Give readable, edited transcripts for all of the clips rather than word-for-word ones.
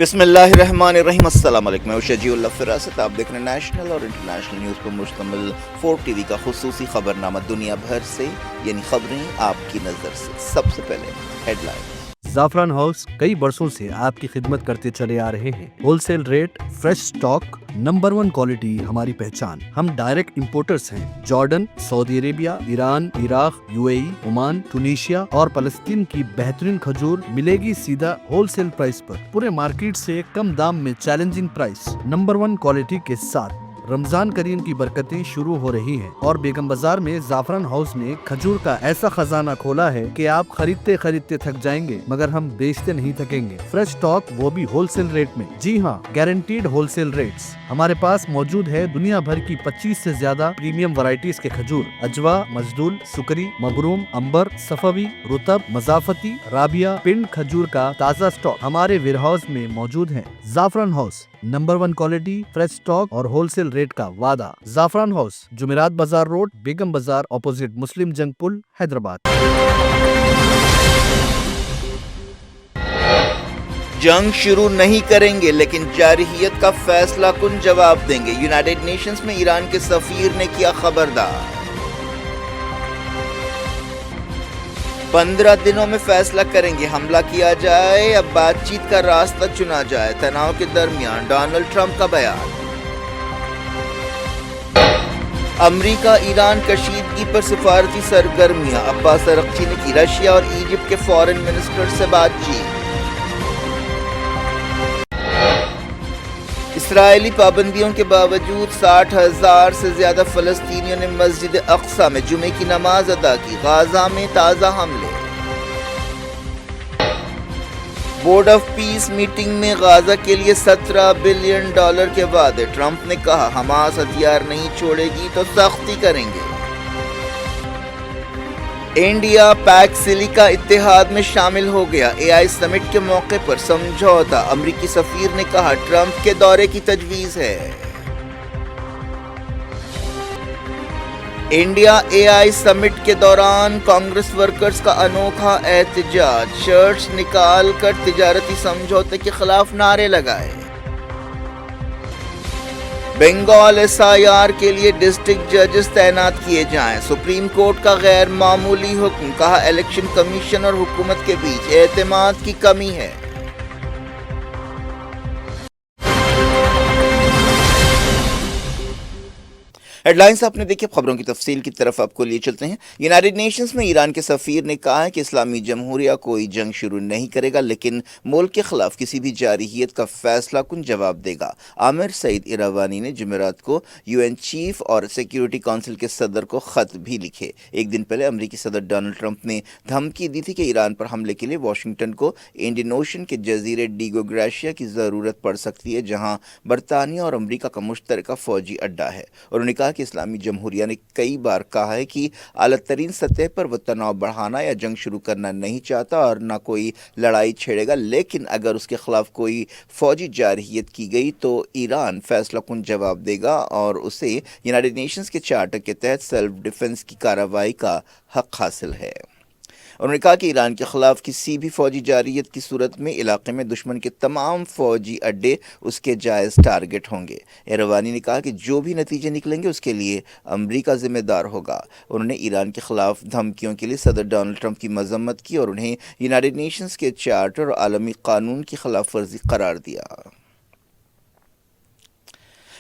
بسم اللہ الرحمن الرحیم، السلام علیکم، میں شجیع اللہ فراست، آپ دیکھ رہے ہیں نیشنل اور انٹرنیشنل نیوز پر مشتمل 4 TV کا خصوصی خبرنامہ دنیا بھر سے، یعنی خبریں آپ کی نظر سے۔ سب سے پہلے ہیڈ لائن۔ زعفران ہاؤس کئی برسوں سے آپ کی خدمت کرتے چلے آ رہے ہیں۔ Wholesale rate, fresh stock, number 1 quality ہماری پہچان۔ ہم ڈائریکٹ امپورٹرز ہیں۔ جارڈن، سعودی عربیہ، ایران، عراق، UAE، عمان، ٹونیشیا اور فلسطین کی بہترین کھجور ملے گی سیدھا ہول سیل پرائس پر، پورے مارکیٹ سے کم دام میں چیلنجنگ پرائس، نمبر 1 کوالٹی کے ساتھ۔ رمضان کریم کی برکتیں شروع ہو رہی ہیں اور بیگم بازار میں زعفران ہاؤس نے کھجور کا ایسا خزانہ کھولا ہے کہ آپ خریدتے خریدتے تھک جائیں گے مگر ہم بیچتے نہیں تھکیں گے۔ فریش سٹاک، وہ بھی ہول سیل ریٹ میں۔ جی ہاں، گارنٹیڈ ہول سیل ریٹس۔ ہمارے پاس موجود ہے دنیا بھر کی 25 سے زیادہ پریمیم ورائٹیز کے کھجور، اجوا، مجدول، سکری، مبروم، امبر، صفوی، رطب، مضافتی، رابیہ، پنڈ کھجور کا تازہ سٹاک ہمارے ویئر ہاؤس میں موجود ہے۔ زعفران house, number 1 quality, fresh stock اور ہول سیل ریٹ کا وعدہ۔ زعفران ہاؤس، جمعرات بازار روڈ، بیگم بازار، اپوزٹ مسلم جنگ پل، حیدرآباد۔ جنگ شروع نہیں کریں گے لیکن جارحیت کا فیصلہ کن جواب دیں گے، یونائیٹڈ نیشنز میں ایران کے سفیر نے کیا خبردار۔ 15 دنوں میں فیصلہ کریں گے، حملہ کیا جائے یا بات چیت کا راستہ چنا جائے، تناؤ کے درمیان ڈونلڈ ٹرمپ کا بیان۔ امریکہ ایران کشیدگی پر سفارتی سرگرمیاں، عباس ارغچی نے کی رشیا اور ایجپٹ کے فارن منسٹر سے بات چیت۔ اسرائیلی پابندیوں کے باوجود 60,000 سے زیادہ فلسطینیوں نے مسجد اقصی میں جمعے کی نماز ادا کی، غزہ میں تازہ حملے۔ بورڈ آف پیس میٹنگ میں غزہ کے لیے $17 بلین کے وعدے، ٹرمپ نے کہا حماس ہتھیار نہیں چھوڑے گی تو سختی کریں گے۔ انڈیا پیک سلیکا اتحاد میں شامل ہو گیا، AI سمٹ کے موقع پر سمجھوتا، امریکی سفیر نے کہا ٹرمپ کے دورے کی تجویز ہے۔ انڈیا AI سمٹ کے دوران کانگریس ورکرز کا انوکھا احتجاج، شرٹس نکال کر تجارتی سمجھوتے کے خلاف نعرے لگائے۔ بنگال SIR کے لیے ڈسٹرکٹ ججز تعینات کیے جائیں، سپریم کورٹ کا غیر معمولی حکم، کہا الیکشن کمیشن اور حکومت کے بیچ اعتماد کی کمی ہے۔ ہیڈ لائنز آپ نے دیکھی، خبروں کی تفصیل کی طرف آپ کو لیے چلتے ہیں۔ یونائیٹڈ نیشنز میں ایران کے سفیر نے کہا ہے کہ اسلامی جمہوریہ کوئی جنگ شروع نہیں کرے گا لیکن ملک کے خلاف کسی بھی جارحیت کا فیصلہ کن جواب دے گا۔ عامر سعید ایراوانی نے جمعرات کو UN چیف اور سیکیورٹی کونسل کے صدر کو خط بھی لکھے۔ ایک دن پہلے امریکی صدر ڈونلڈ ٹرمپ نے دھمکی دی تھی کہ ایران پر حملے کے لیے واشنگٹن کو انڈین اوشن کے جزیرے ڈیگو گریشیا کی ضرورت پڑ سکتی ہے، جہاں برطانیہ اور امریکہ کا مشترکہ فوجی اڈا ہے۔ انہوں نے کہا کہ اسلامی جمہوریہ نے کئی بار کہا ہے کہ اعلیٰ ترین سطح پر وہ تناؤ بڑھانا یا جنگ شروع کرنا نہیں چاہتا اور نہ کوئی لڑائی چھیڑے گا، لیکن اگر اس کے خلاف کوئی فوجی جارحیت کی گئی تو ایران فیصلہ کن جواب دے گا اور اسے یونائیٹڈ نیشنز کے چارٹر کے تحت سیلف ڈیفنس کی کارروائی کا حق حاصل ہے۔ انہوں نے کہا کہ ایران کے خلاف کسی بھی فوجی جارحیت کی صورت میں علاقے میں دشمن کے تمام فوجی اڈے اس کے جائز ٹارگٹ ہوں گے۔ ایروانی نے کہا کہ جو بھی نتیجے نکلیں گے اس کے لیے امریکہ ذمہ دار ہوگا۔ انہوں نے ایران کے خلاف دھمکیوں کے لیے صدر ڈونلڈ ٹرمپ کی مذمت کی اور انہیں یونائیٹڈ نیشنز کے چارٹر اور عالمی قانون کی خلاف ورزی قرار دیا۔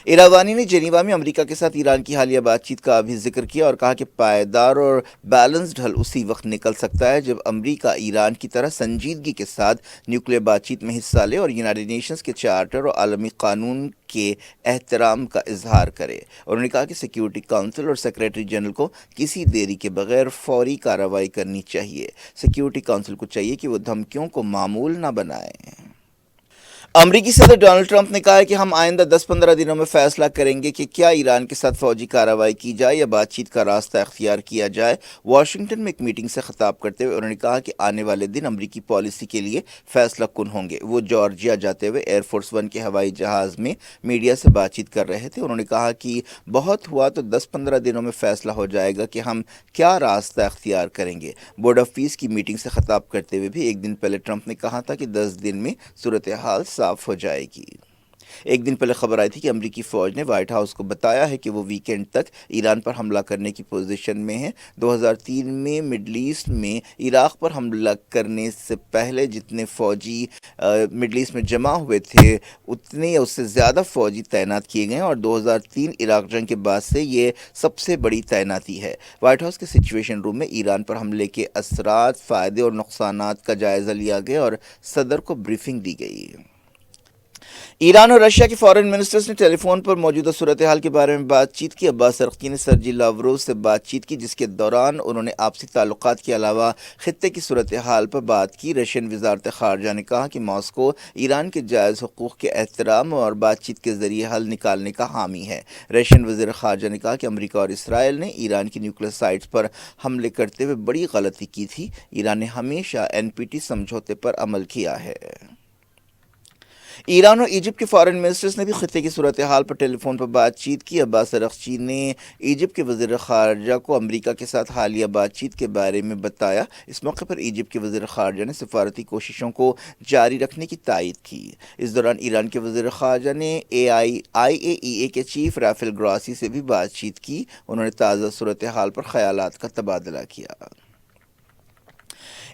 ایراوانی نے جنیوا میں امریکہ کے ساتھ ایران کی حالیہ بات چیت کا بھی ذکر کیا اور کہا کہ پائیدار اور بیلنسڈ حل اسی وقت نکل سکتا ہے جب امریکہ ایران کی طرح سنجیدگی کے ساتھ نیوکلیئر بات چیت میں حصہ لے اور یونائیٹڈ نیشنز کے چارٹر اور عالمی قانون کے احترام کا اظہار کرے۔ انہوں نے کہا کہ سیکیورٹی کونسل اور سیکریٹری جنرل کو کسی دیری کے بغیر فوری کارروائی کرنی چاہیے۔ سیکیورٹی کونسل کو چاہیے کہ وہ دھمکیوں کو معمول نہ بنائے۔ امریکی صدر ڈونلڈ ٹرمپ نے کہا ہے کہ ہم آئندہ 10-15 دنوں میں فیصلہ کریں گے کہ کیا ایران کے ساتھ فوجی کارروائی کی جائے یا بات چیت کا راستہ اختیار کیا جائے۔ واشنگٹن میں ایک میٹنگ سے خطاب کرتے ہوئے انہوں نے کہا کہ آنے والے دن امریکی پالیسی کے لیے فیصلہ کن ہوں گے۔ وہ جارجیا جاتے ہوئے ایئر فورس 1 کے ہوائی جہاز میں میڈیا سے بات چیت کر رہے تھے۔ انہوں نے کہا کہ بہت ہوا تو 10-15 دنوں میں فیصلہ ہو جائے گا کہ ہم کیا راستہ اختیار کریں گے۔ بورڈ آف پیس کی میٹنگ سے خطاب کرتے ہوئے بھی ایک دن پہلے ٹرمپ نے کہا تھا کہ 10 دن میں صورتحال صاف ہو جائے گی۔ ایک دن پہلے خبر آئی تھی کہ امریکی فوج نے وائٹ ہاؤس کو بتایا ہے کہ وہ ویکینڈ تک ایران پر حملہ کرنے کی پوزیشن میں ہے۔ 2003 میں مڈل ایسٹ میں عراق پر حملہ کرنے سے پہلے جتنے فوجی مڈل ایسٹ میں جمع ہوئے تھے اتنے یا اس سے زیادہ فوجی تعینات کیے گئے ہیں، اور 2003 عراق جنگ کے بعد سے یہ سب سے بڑی تعیناتی ہے۔ وائٹ ہاؤس کے سچویشن روم میں ایران پر حملے کے اثرات، فائدے اور نقصانات کا جائزہ لیا گیا اور صدر کو بریفنگ دی گئی۔ ایران اور رشیا کے فارن منسٹرز نے ٹیلی فون پر موجودہ صورتحال کے بارے میں بات چیت کی۔ عباس ارقچی نے سرجی لاوروو سے بات چیت کی، جس کے دوران انہوں نے آپسی تعلقات کے علاوہ خطے کی صورتحال پر بات کی۔ رشین وزارت خارجہ نے کہا کہ ماسکو ایران کے جائز حقوق کے احترام اور بات چیت کے ذریعے حل نکالنے کا حامی ہے۔ رشین وزیر خارجہ نے کہا کہ امریکہ اور اسرائیل نے ایران کی نیوکلیئر سائٹس پر حملے کرتے ہوئے بڑی غلطی کی تھی۔ ایران نے ہمیشہ NPT سمجھوتے پر عمل کیا ہے۔ ایران اور ایجپٹ کے فارن منسٹرز نے بھی خطے کی صورتحال پر ٹیلی فون پر بات چیت کی۔ عباس ارقچی نے ایجپٹ کے وزیر خارجہ کو امریکہ کے ساتھ حالیہ بات چیت کے بارے میں بتایا۔ اس موقع پر ایجپٹ کے وزیر خارجہ نے سفارتی کوششوں کو جاری رکھنے کی تائید کی۔ اس دوران ایران کے وزیر خارجہ نے IAEA کے چیف رافیل گراسی سے بھی بات چیت کی۔ انہوں نے تازہ صورتحال پر خیالات کا تبادلہ کیا۔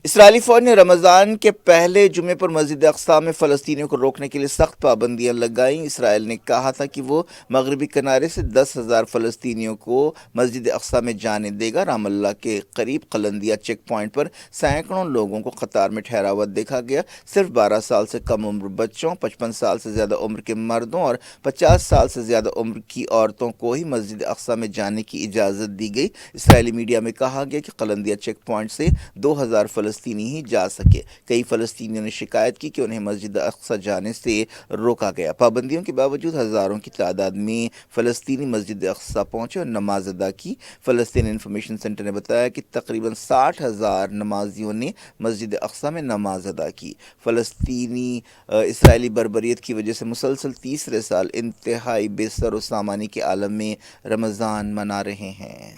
اسرائیلی فوج نے رمضان کے پہلے جمعے پر مسجد اقصی میں فلسطینیوں کو روکنے کے لیے سخت پابندیاں لگائیں۔ اسرائیل نے کہا تھا کہ وہ مغربی کنارے سے 10,000 فلسطینیوں کو مسجد اقصی میں جانے دے گا۔ رام اللہ کے قریب قلندیہ چیک پوائنٹ پر سینکڑوں لوگوں کو قطار میں ٹھہرا ہوا دیکھا گیا۔ صرف 12 سال سے کم عمر بچوں، 55 سال سے زیادہ عمر کے مردوں اور 50 سال سے زیادہ عمر کی عورتوں کو ہی مسجد اقصی میں جانے کی اجازت دی گئی۔ اسرائیلی میڈیا میں کہا گیا کہ قلندیہ چیک پوائنٹ سے 2,000 فلسطینی ہی جا سکے۔ کئی فلسطینیوں نے شکایت کی کہ انہیں مسجد اقصی جانے سے روکا گیا۔ پابندیوں کے باوجود ہزاروں کی تعداد میں فلسطینی مسجد اقصی پہنچے اور نماز ادا کی۔ فلسطین انفارمیشن سینٹر نے بتایا کہ تقریباً 60,000 نمازیوں نے مسجد اقصی میں نماز ادا کی۔ فلسطینی اسرائیلی بربریت کی وجہ سے مسلسل تیسرے سال انتہائی بے سر و سامانی کے عالم میں رمضان منا رہے ہیں۔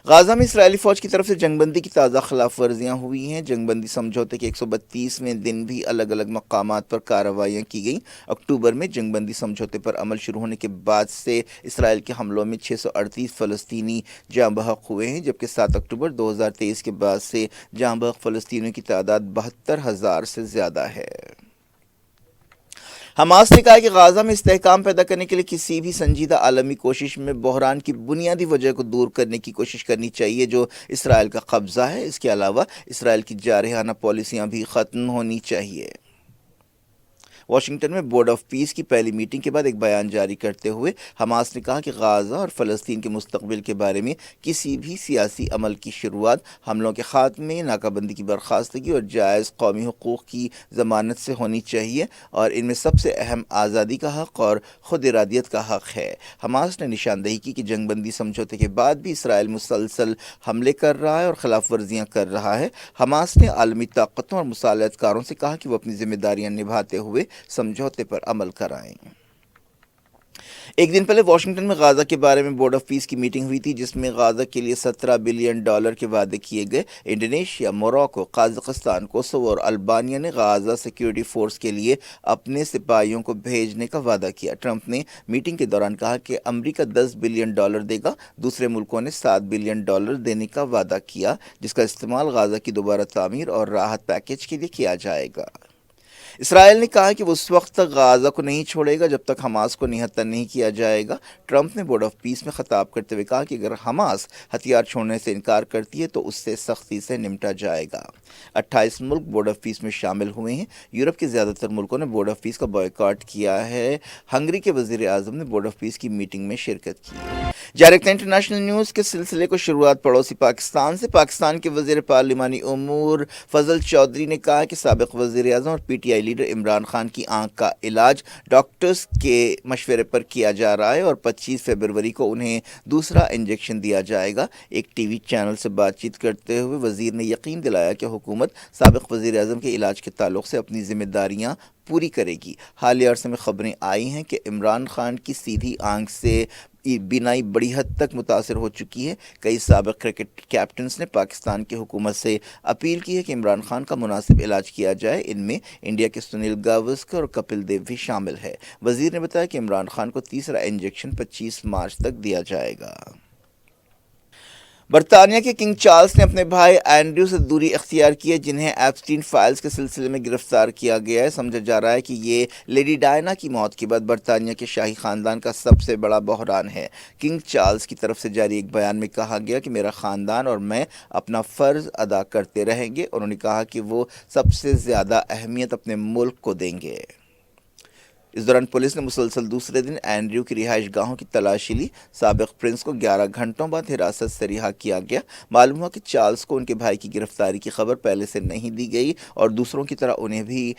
غازہ میں اسرائیلی فوج کی طرف سے جنگ بندی کی تازہ خلاف ورزیاں ہوئی ہیں۔ جنگ بندی سمجھوتے کے 132ویں دن بھی الگ الگ مقامات پر کارروائیاں کی گئیں۔ اکتوبر میں جنگ بندی سمجھوتے پر عمل شروع ہونے کے بعد سے اسرائیل کے حملوں میں 638 فلسطینی جاں بحق ہوئے ہیں، جبکہ 7 اکتوبر 2023 کے بعد سے جاں بحق فلسطینیوں کی تعداد 72,000 سے زیادہ ہے۔ حماس نے کہا کہ غازہ میں استحکام پیدا کرنے کے لیے کسی بھی سنجیدہ عالمی کوشش میں بحران کی بنیادی وجہ کو دور کرنے کی کوشش کرنی چاہیے جو اسرائیل کا قبضہ ہے۔ اس کے علاوہ اسرائیل کی جارحانہ پالیسیاں بھی ختم ہونی چاہیے۔ واشنگٹن میں بورڈ آف پیس کی پہلی میٹنگ کے بعد ایک بیان جاری کرتے ہوئے حماس نے کہا کہ غازہ اور فلسطین کے مستقبل کے بارے میں کسی بھی سیاسی عمل کی شروعات حملوں کے خاتمے، ناکہ بندی کی برخاستگی اور جائز قومی حقوق کی ضمانت سے ہونی چاہیے، اور ان میں سب سے اہم آزادی کا حق اور خود ارادیت کا حق ہے۔ حماس نے نشاندہی کی کہ جنگ بندی سمجھوتے کے بعد بھی اسرائیل مسلسل حملے کر رہا ہے اور خلاف ورزیاں کر رہا ہے۔ حماس نے عالمی طاقتوں اور مصالحت کاروں سے کہا کہ وہ اپنی ذمہ داریاں نبھاتے ہوئے سمجھوتے پر عمل کرائیں۔ ایک دن پہلے واشنگٹن میں غازہ کے بارے میں بورڈ آف پیس کی میٹنگ ہوئی تھی، جس میں غازہ کے لیے $17 بلین کے وعدے کیے گئے۔ انڈونیشیا، موراکو، قازقستان، کوسوو اور البانیہ نے غازہ سیکیورٹی فورس کے لیے اپنے سپاہیوں کو بھیجنے کا وعدہ کیا۔ ٹرمپ نے میٹنگ کے دوران کہا کہ امریکہ $10 بلین دے گا۔ دوسرے ملکوں نے $7 بلین دینے کا وعدہ کیا، جس کا استعمال غازہ کی دوبارہ تعمیر اور راحت پیکیج کے لیے کیا جائے گا۔ اسرائیل نے کہا کہ وہ اس وقت تک غازہ کو نہیں چھوڑے گا جب تک حماس کو نہتہ نہیں کیا جائے گا۔ ٹرمپ نے بورڈ آف پیس میں خطاب کرتے ہوئے کہا کہ اگر حماس ہتھیار چھوڑنے سے انکار کرتی ہے تو اس سے سختی سے نمٹا جائے گا۔ 28 ملک بورڈ آف پیس میں شامل ہوئے ہیں۔ یورپ کے زیادہ تر ملکوں نے بورڈ آف پیس کا بائیکاٹ کیا ہے۔ ہنگری کے وزیر اعظم نے بورڈ آف پیس کی میٹنگ میں شرکت کی۔ جارکتا انٹرنیشنل نیوز کے سلسلے کو شروعات پڑوسی پاکستان سے۔ پاکستان کے وزیر پارلیمانی امور فضل چودھری نے کہا کہ سابق وزیر اعظم اور PTI لیڈر عمران خان کی آنکھ کا علاج ڈاکٹرز کے مشورے پر کیا جا رہا ہے اور 25 فروری کو انہیں دوسرا انجیکشن دیا جائے گا۔ ایک ٹی وی چینل سے بات چیت کرتے ہوئے وزیر نے یقین دلایا کہ حکومت سابق وزیر اعظم کے علاج کے تعلق سے اپنی ذمہ داریاں پوری کرے گی۔ حالیہ عرصے میں خبریں آئی ہیں کہ عمران خان کی سیدھی آنکھ سے بینائی بڑی حد تک متاثر ہو چکی ہے۔ کئی سابق کرکٹ کیپٹنز نے پاکستان کی حکومت سے اپیل کی ہے کہ عمران خان کا مناسب علاج کیا جائے۔ ان میں انڈیا کے سنیل گواسکر اور کپل دیو بھی شامل ہے۔ وزیر نے بتایا کہ عمران خان کو تیسرا انجیکشن 25 مارچ تک دیا جائے گا۔ برطانیہ کے کنگ چارلس نے اپنے بھائی اینڈریو سے دوری اختیار کی ہے، جنہیں ایپسٹین فائلز کے سلسلے میں گرفتار کیا گیا ہے۔ سمجھا جا رہا ہے کہ یہ لیڈی ڈائنا کی موت کے بعد برطانیہ کے شاہی خاندان کا سب سے بڑا بحران ہے۔ کنگ چارلس کی طرف سے جاری ایک بیان میں کہا گیا کہ میرا خاندان اور میں اپنا فرض ادا کرتے رہیں گے۔ انہوں نے کہا کہ وہ سب سے زیادہ اہمیت اپنے ملک کو دیں گے۔ اس دوران پولیس نے مسلسل دوسرے دن اینڈریو کی رہائش گاہوں کی تلاشی لی۔ سابق پرنس کو 11 گھنٹوں بعد حراست سے رہا کیا گیا۔ معلوم ہوا کہ چارلس کو ان کے بھائی کی گرفتاری کی خبر پہلے سے نہیں دی گئی اور دوسروں کی طرح انہیں بھی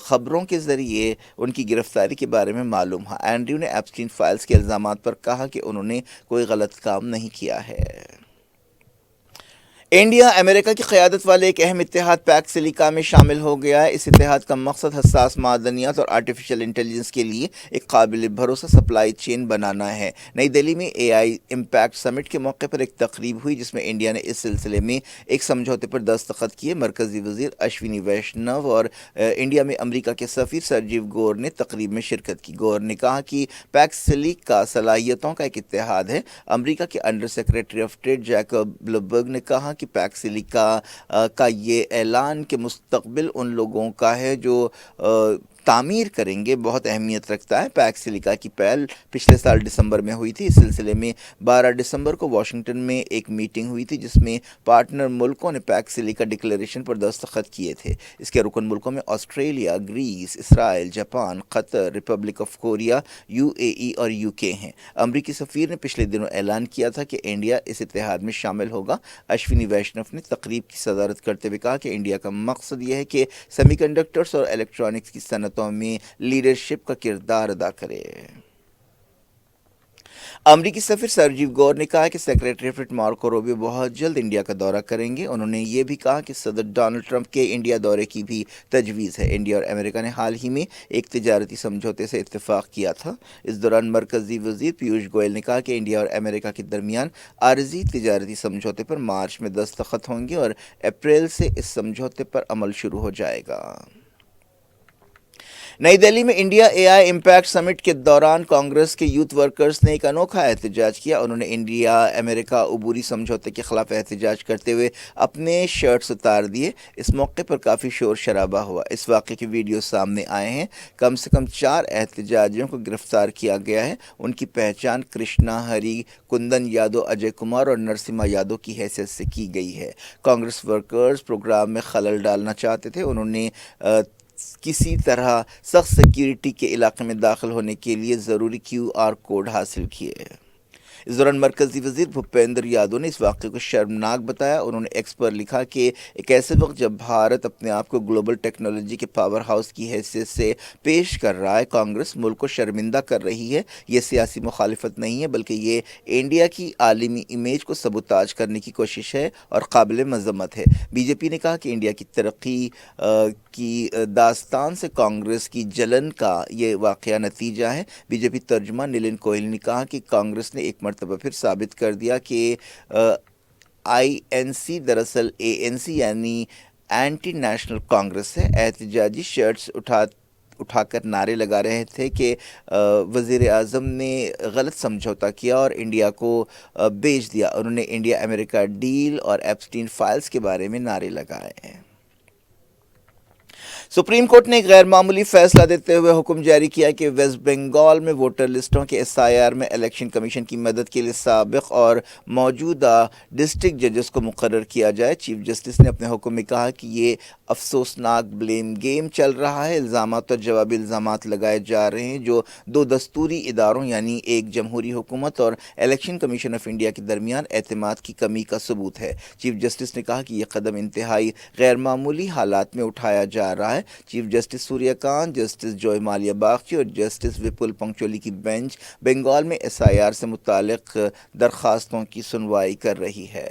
خبروں کے ذریعے ان کی گرفتاری کے بارے میں معلوم ہوا۔ اینڈریو نے ایپسٹین فائلز کے الزامات پر کہا کہ انہوں نے کوئی غلط کام نہیں کیا ہے۔ انڈیا امریکہ کی قیادت والے ایک اہم اتحاد پیکس سلیکا میں شامل ہو گیا ہے۔ اس اتحاد کا مقصد حساس معدنیات اور آرٹیفیشل انٹیلیجنس کے لیے ایک قابل بھروسہ سپلائی چین بنانا ہے۔ نئی دہلی میں اے آئی امپیکٹ سمٹ کے موقع پر ایک تقریب ہوئی جس میں انڈیا نے اس سلسلے میں ایک سمجھوتے پر دستخط کیے۔ مرکزی وزیر اشونی ویشنو اور انڈیا میں امریکا کے سفیر سرجیو گور نے تقریب میں شرکت کی۔ گور نے کہا کہ پیکس سلیکا صلاحیتوں کا ایک اتحاد ہے۔ امریکا کے under secretary of trade Jacob بلوبرگ نے کہا کہ پیکس سلیکا کا یہ اعلان کہ مستقبل ان لوگوں کا ہے جو تعمیر کریں گے بہت اہمیت رکھتا ہے۔ پیکس سلیکا کی پہل پچھلے سال دسمبر میں ہوئی تھی۔ اس سلسلے میں 12 دسمبر کو واشنگٹن میں ایک میٹنگ ہوئی تھی جس میں پارٹنر ملکوں نے پیکس سلیکا ڈکلیریشن پر دستخط کیے تھے۔ اس کے رکن ملکوں میں Australia, Greece, Israel, Japan, Qatar, Republic of Korea, UAE اور UK ہیں۔ امریکی سفیر نے پچھلے دنوں اعلان کیا تھا کہ انڈیا اس اتحاد میں شامل ہوگا۔ اشونی ویشنو نے تقریب کی صدارت کرتے ہوئے کہا کہ انڈیا کا مقصد یہ ہے کہ سیمی کنڈکٹرز اور الیکٹرانکس کی صنعتوں میں لیڈرشپ کا کردار ادا کرے۔ امریکی سفیر سرجیو گور نے کہا کہ secretary of state Marco Rubio بہت جلد انڈیا کا دورہ کریں گے۔ انہوں نے یہ بھی کہا کہ صدر ڈونلڈ ٹرمپ کے انڈیا دورے کی بھی تجویز ہے۔ انڈیا اور امریکہ نے حال ہی میں ایک تجارتی سمجھوتے سے اتفاق کیا تھا۔ اس دوران مرکزی وزیر پیوش گوئل نے کہا کہ انڈیا اور امریکہ کے درمیان عارضی تجارتی سمجھوتے پر مارچ میں دستخط ہوں گے اور اپریل سے اس سمجھوتے پر عمل شروع ہو جائے گا۔ نئی دہلی میں انڈیا اے آئی امپیکٹ سمٹ کے دوران کانگریس کے یوتھ ورکرز نے ایک انوکھا احتجاج کیا۔ انہوں نے انڈیا امریکہ عبوری سمجھوتے کے خلاف احتجاج کرتے ہوئے اپنے شرٹس اتار دیے۔ اس موقع پر کافی شور شرابہ ہوا۔ اس واقعے کے ویڈیو سامنے آئے ہیں۔ کم سے کم 4 احتجاجیوں کو گرفتار کیا گیا ہے۔ ان کی پہچان کرشنا ہری، کندن یادو، اجے کمار اور نرسمہا یادو کی حیثیت سے کی گئی ہے۔ کانگریس ورکرز پروگرام میں خلل ڈالنا چاہتے تھے۔ انہوں نے کسی طرح سخت سیکیورٹی کے علاقے میں داخل ہونے کے لیے ضروری QR کوڈ حاصل کیے۔ اس دوران مرکزی وزیر بھوپیندر یادو نے اس واقعے کو شرمناک بتایا۔ انہوں نے ایکس پر لکھا کہ ایک ایسے وقت جب بھارت اپنے آپ کو گلوبل ٹیکنالوجی کے پاور ہاؤس کی حیثیت سے پیش کر رہا ہے، کانگریس ملک کو شرمندہ کر رہی ہے۔ یہ سیاسی مخالفت نہیں ہے بلکہ یہ انڈیا کی عالمی امیج کو سبوتاج کرنے کی کوشش ہے اور قابل مذمت ہے۔ BJP نے کہا کہ انڈیا کی ترقی کی داستان سے کانگریس کی جلن کا یہ واقعہ نتیجہ ہے۔ BJP ترجمہ نلن کوہلی نے کہا کہ کانگریس نے ایک مرتبہ پھر ثابت کر دیا کہ INC دراصل ANC یعنی اینٹی نیشنل کانگریس ہے۔ احتجاجی شرٹس اٹھا کر نعرے لگا رہے تھے کہ وزیر اعظم نے غلط سمجھوتا کیا اور انڈیا کو بیچ دیا۔ انہوں نے انڈیا امریکہ ڈیل اور ایپسٹین فائلز کے بارے میں نعرے لگائے ہیں۔ سپریم کورٹ نے ایک غیر معمولی فیصلہ دیتے ہوئے حکم جاری کیا کہ ویسٹ بنگال میں ووٹر لسٹوں کے SIR میں الیکشن کمیشن کی مدد کے لیے سابق اور موجودہ ڈسٹرکٹ ججز کو مقرر کیا جائے۔ چیف جسٹس نے اپنے حکم میں کہا کہ یہ افسوسناک بلیم گیم چل رہا ہے۔ الزامات اور جوابی الزامات لگائے جا رہے ہیں جو 2 دستوری اداروں یعنی ایک جمہوری حکومت اور الیکشن کمیشن آف انڈیا کے درمیان اعتماد کی کمی کا ثبوت ہے۔ چیف جسٹس نے کہا کہ یہ قدم انتہائی غیر معمولی حالات میں اٹھایا جا رہا ہے۔ چیف جسٹس سوریہ کانت، جسٹس جوائے مالیہ باغچی اور جسٹس وپل پنچولی کی بینچ بنگال میں SIR سے متعلق درخواستوں کی سنوائی کر رہی ہے۔